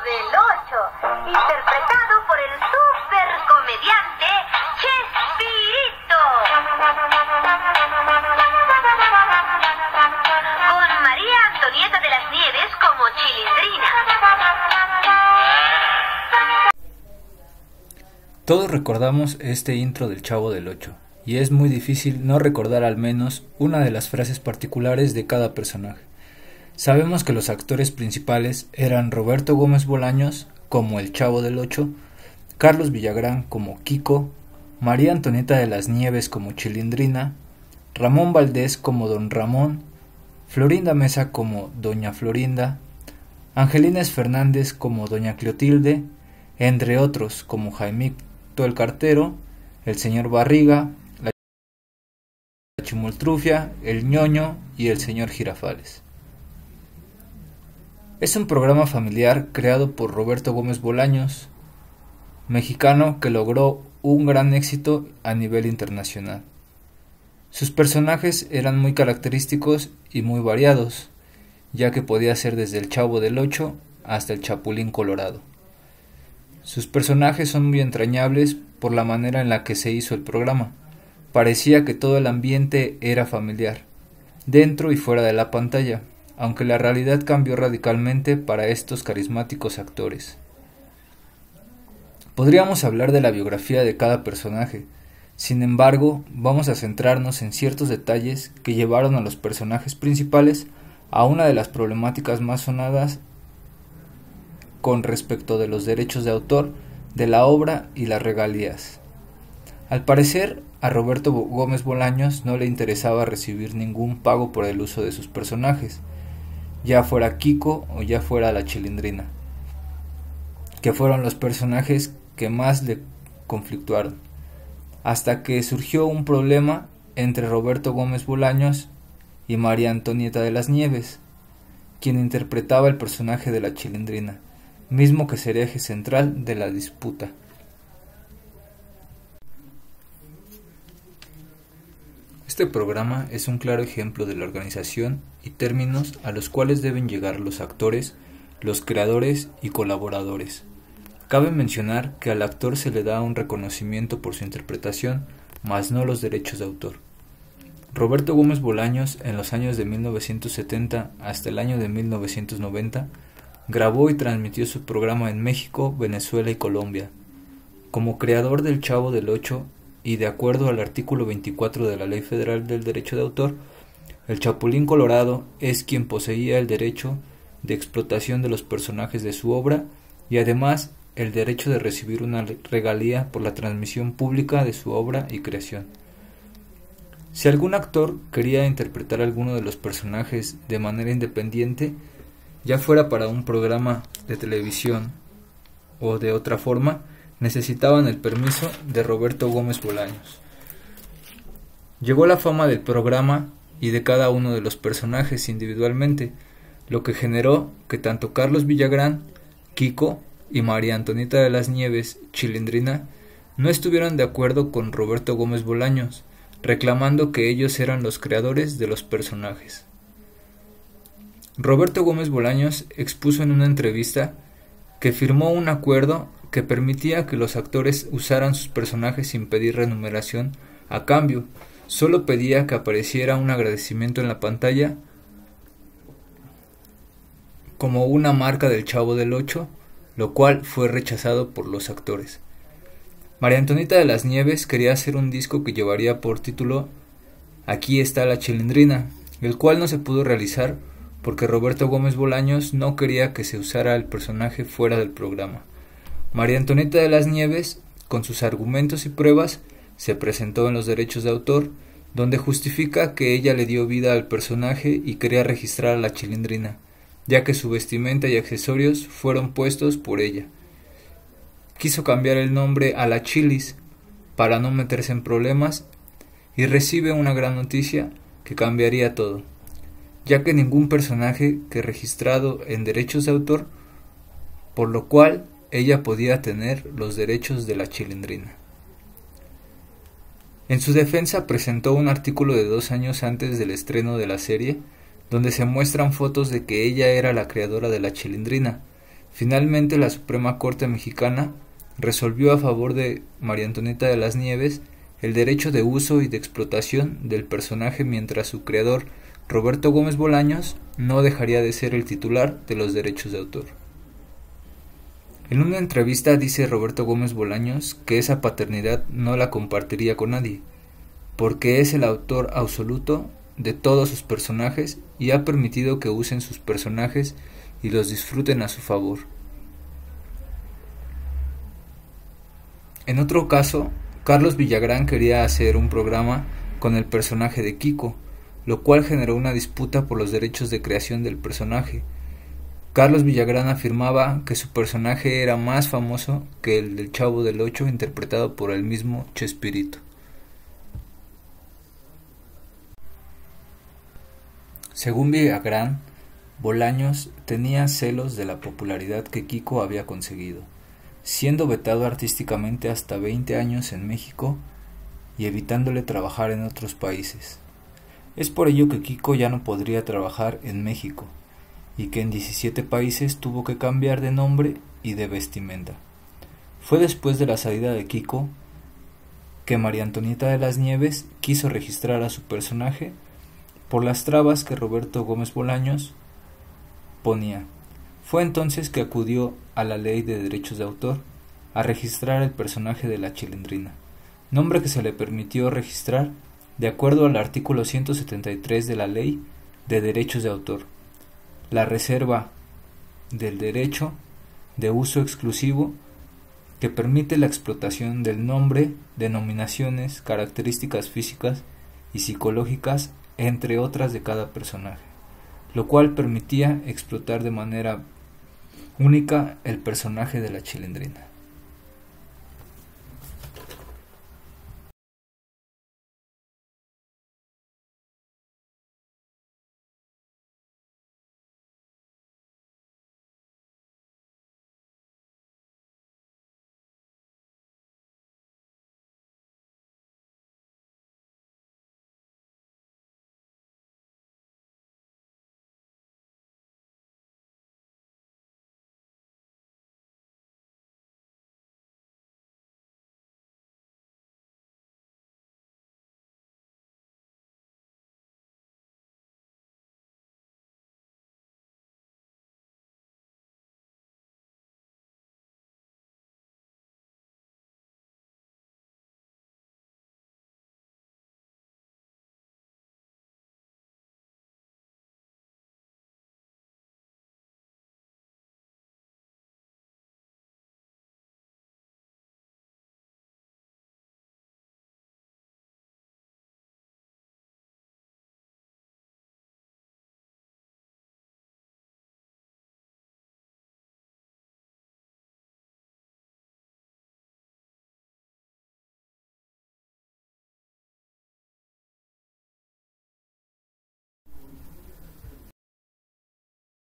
del Ocho, interpretado por el supercomediante Chespirito. Con María Antonieta de las Nieves como Chilindrina. Todos recordamos este intro del Chavo del Ocho, y es muy difícil no recordar al menos una de las frases particulares de cada personaje. Sabemos que los actores principales eran Roberto Gómez Bolaños como el Chavo del Ocho, Carlos Villagrán como Kiko, María Antonieta de las Nieves como Chilindrina, Ramón Valdés como Don Ramón, Florinda Mesa como Doña Florinda, Angelines Fernández como Doña Clotilde, entre otros como Jaimito el Cartero, el Señor Barriga, la Chimoltrufia, el Ñoño y el Señor Girafales. Es un programa familiar creado por Roberto Gómez Bolaños, mexicano que logró un gran éxito a nivel internacional. Sus personajes eran muy característicos y muy variados, ya que podía ser desde el Chavo del Ocho hasta el Chapulín Colorado. Sus personajes son muy entrañables por la manera en la que se hizo el programa. Parecía que todo el ambiente era familiar, dentro y fuera de la pantalla, aunque la realidad cambió radicalmente para estos carismáticos actores. Podríamos hablar de la biografía de cada personaje, sin embargo, vamos a centrarnos en ciertos detalles que llevaron a los personajes principales a una de las problemáticas más sonadas con respecto de los derechos de autor de la obra y las regalías. Al parecer, a Roberto Gómez Bolaños no le interesaba recibir ningún pago por el uso de sus personajes, ya fuera Kiko o ya fuera la Chilindrina, que fueron los personajes que más le conflictuaron, hasta que surgió un problema entre Roberto Gómez Bolaños y María Antonieta de las Nieves, quien interpretaba el personaje de la Chilindrina, mismo que sería eje central de la disputa. Este programa es un claro ejemplo de la organización y términos a los cuales deben llegar los actores, los creadores y colaboradores. Cabe mencionar que al actor se le da un reconocimiento por su interpretación, mas no los derechos de autor. Roberto Gómez Bolaños, en los años de 1970 hasta el año de 1990, grabó y transmitió su programa en México, Venezuela y Colombia. Como creador del Chavo del Ocho y de acuerdo al artículo 24 de la Ley Federal del Derecho de Autor, el Chapulín Colorado es quien poseía el derecho de explotación de los personajes de su obra y además el derecho de recibir una regalía por la transmisión pública de su obra y creación. Si algún actor quería interpretar alguno de los personajes de manera independiente, ya fuera para un programa de televisión o de otra forma, necesitaban el permiso de Roberto Gómez Bolaños. Llegó la fama del programa y de cada uno de los personajes individualmente, lo que generó que tanto Carlos Villagrán, Kiko y María Antonieta de las Nieves, Chilindrina, no estuvieron de acuerdo con Roberto Gómez Bolaños, reclamando que ellos eran los creadores de los personajes. Roberto Gómez Bolaños expuso en una entrevista que firmó un acuerdo que permitía que los actores usaran sus personajes sin pedir remuneración a cambio, solo pedía que apareciera un agradecimiento en la pantalla como una marca del Chavo del Ocho, lo cual fue rechazado por los actores. María Antonieta de las Nieves quería hacer un disco que llevaría por título Aquí está la Chilindrina, el cual no se pudo realizar porque Roberto Gómez Bolaños no quería que se usara el personaje fuera del programa. María Antonieta de las Nieves, con sus argumentos y pruebas, se presentó en los derechos de autor, donde justifica que ella le dio vida al personaje y quería registrar a la Chilindrina, ya que su vestimenta y accesorios fueron puestos por ella. Quiso cambiar el nombre a la Chilis para no meterse en problemas y recibe una gran noticia que cambiaría todo, ya que ningún personaje que registrado en derechos de autor, por lo cual ella podía tener los derechos de la Chilindrina. En su defensa presentó un artículo de 2 años antes del estreno de la serie, donde se muestran fotos de que ella era la creadora de la Chilindrina, Finalmente, la Suprema Corte Mexicana resolvió a favor de María Antonieta de las Nieves el derecho de uso y de explotación del personaje, mientras su creador, Roberto Gómez Bolaños, no dejaría de ser el titular de los derechos de autor. En una entrevista dice Roberto Gómez Bolaños que esa paternidad no la compartiría con nadie, porque es el autor absoluto de todos sus personajes y ha permitido que usen sus personajes y los disfruten a su favor. En otro caso, Carlos Villagrán quería hacer un programa con el personaje de Kiko, lo cual generó una disputa por los derechos de creación del personaje. Carlos Villagrán afirmaba que su personaje era más famoso que el del Chavo del Ocho, interpretado por el mismo Chespirito. Según Villagrán, Bolaños tenía celos de la popularidad que Kiko había conseguido, siendo vetado artísticamente hasta 20 años en México y evitándole trabajar en otros países. Es por ello que Kiko ya no podría trabajar en México y que en 17 países tuvo que cambiar de nombre y de vestimenta. Fue después de la salida de Kiko que María Antonieta de las Nieves quiso registrar a su personaje por las trabas que Roberto Gómez Bolaños ponía. Fue entonces que acudió a la Ley de Derechos de Autor a registrar el personaje de la Chilindrina, nombre que se le permitió registrar de acuerdo al artículo 173 de la Ley de Derechos de Autor, la reserva del derecho de uso exclusivo que permite la explotación del nombre, denominaciones, características físicas y psicológicas, entre otras de cada personaje, lo cual permitía explotar de manera única el personaje de la Chilindrina.